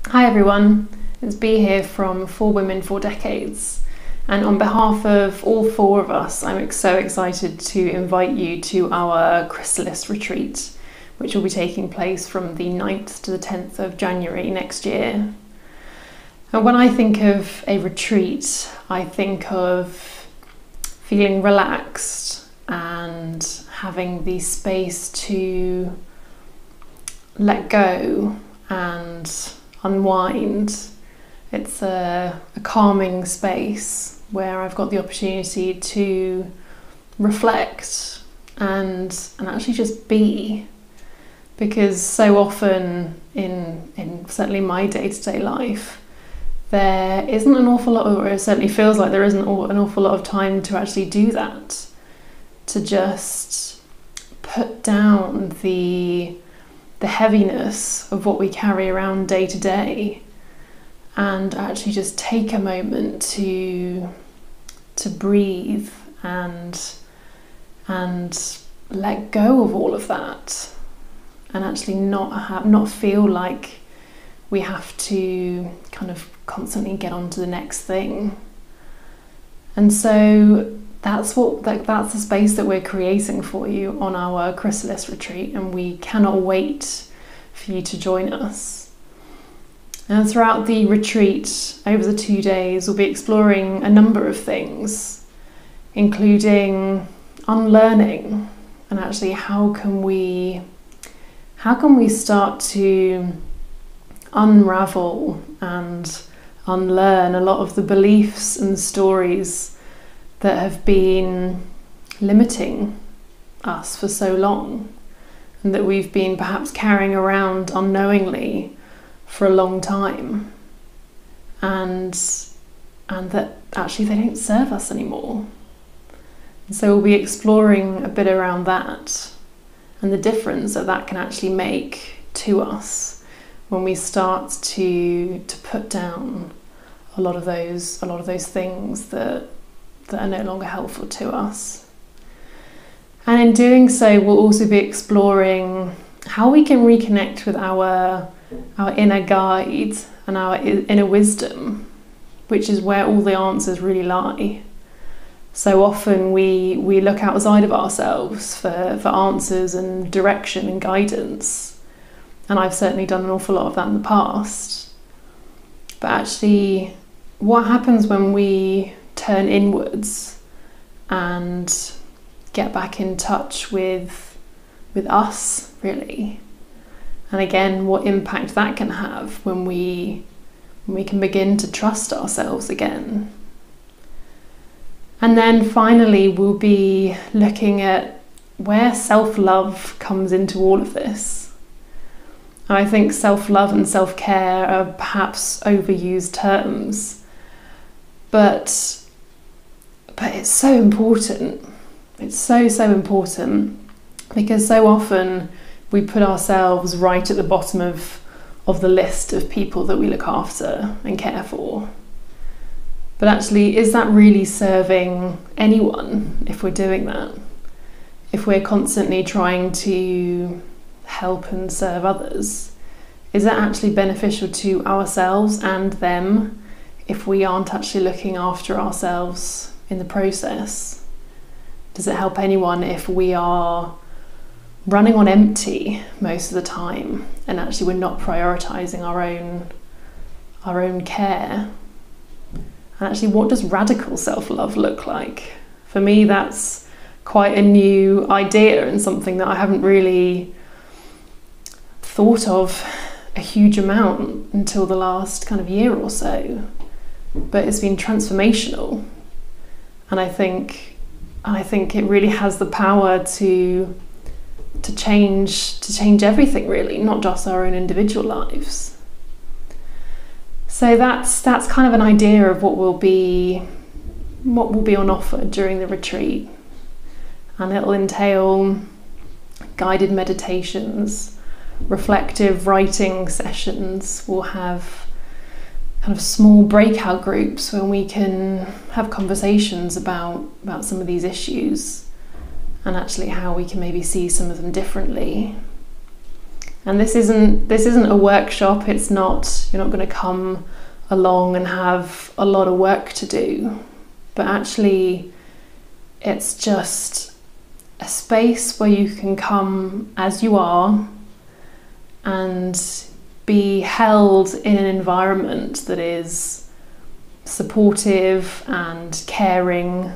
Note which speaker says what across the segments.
Speaker 1: Hi everyone, it's Bea here from 4 Women 4 Decades, and on behalf of all four of us, I'm so excited to invite you to our Chrysalis Retreat, which will be taking place from the 9th to the 10th of January next year. And when I think of a retreat, I think of feeling relaxed and having the space to let go and unwind. It's a calming space where I've got the opportunity to reflect and actually just be, because so often in certainly my day-to-day life there isn't an awful lot of, or it certainly feels like there isn't an awful lot of time to actually do that, to just put down the heaviness of what we carry around day to day and actually just take a moment to breathe and let go of all of that, and actually not feel like we have to kind of constantly get on to the next thing. And so that's the space that we're creating for you on our Chrysalis Retreat, and we cannot wait for you to join us. And throughout the retreat, over the 2 days, we'll be exploring a number of things, including unlearning, and actually how can we start to unravel and unlearn a lot of the beliefs and stories that have been limiting us for so long, and that we've been perhaps carrying around unknowingly for a long time, and that actually they don't serve us anymore. And so we'll be exploring a bit around that and the difference that can actually make to us when we start to put down a lot of those things that are no longer helpful to us. And in doing so, we'll also be exploring how we can reconnect with our inner guide and our inner wisdom, which is where all the answers really lie. So often we look outside of ourselves for answers and direction and guidance, and I've certainly done an awful lot of that in the past. But actually, what happens when we turn inwards and get back in touch with us, really? And again, what impact that can have when we can begin to trust ourselves again. And then finally, we'll be looking at where self-love comes into all of this. And I think self-love and self-care are perhaps overused terms, but it's so important. It's so important, because so often we put ourselves right at the bottom of the list of people that we look after and care for. But actually, is that really serving anyone if we're doing that? If we're constantly trying to help and serve others, is that actually beneficial to ourselves and them if we aren't actually looking after ourselves in the process? Does it help anyone if we are running on empty most of the time and actually we're not prioritizing our own care? And actually, what does radical self-love look like? For me, that's quite a new idea and something that I haven't really thought of a huge amount until the last kind of year or so. But it's been transformational, and I think it really has the power to change everything, really, not just our own individual lives. So that's kind of an idea of what will be on offer during the retreat, and it'll entail guided meditations, reflective writing sessions. We'll have kind of small breakout groups when we can have conversations about some of these issues and actually how we can maybe see some of them differently. And this isn't a workshop. It's not, you're not going to come along and have a lot of work to do, but actually it's just a space where you can come as you are and be held in an environment that is supportive and caring,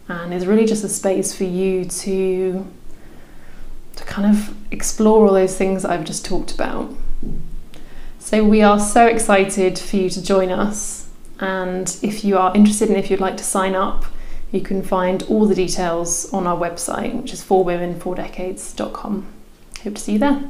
Speaker 1: and is really just a space for you to kind of explore all those things that I've just talked about. So we are so excited for you to join us, and if you are interested and if you'd like to sign up, you can find all the details on our website, which is fourwomenfourdecades.com. Hope to see you there.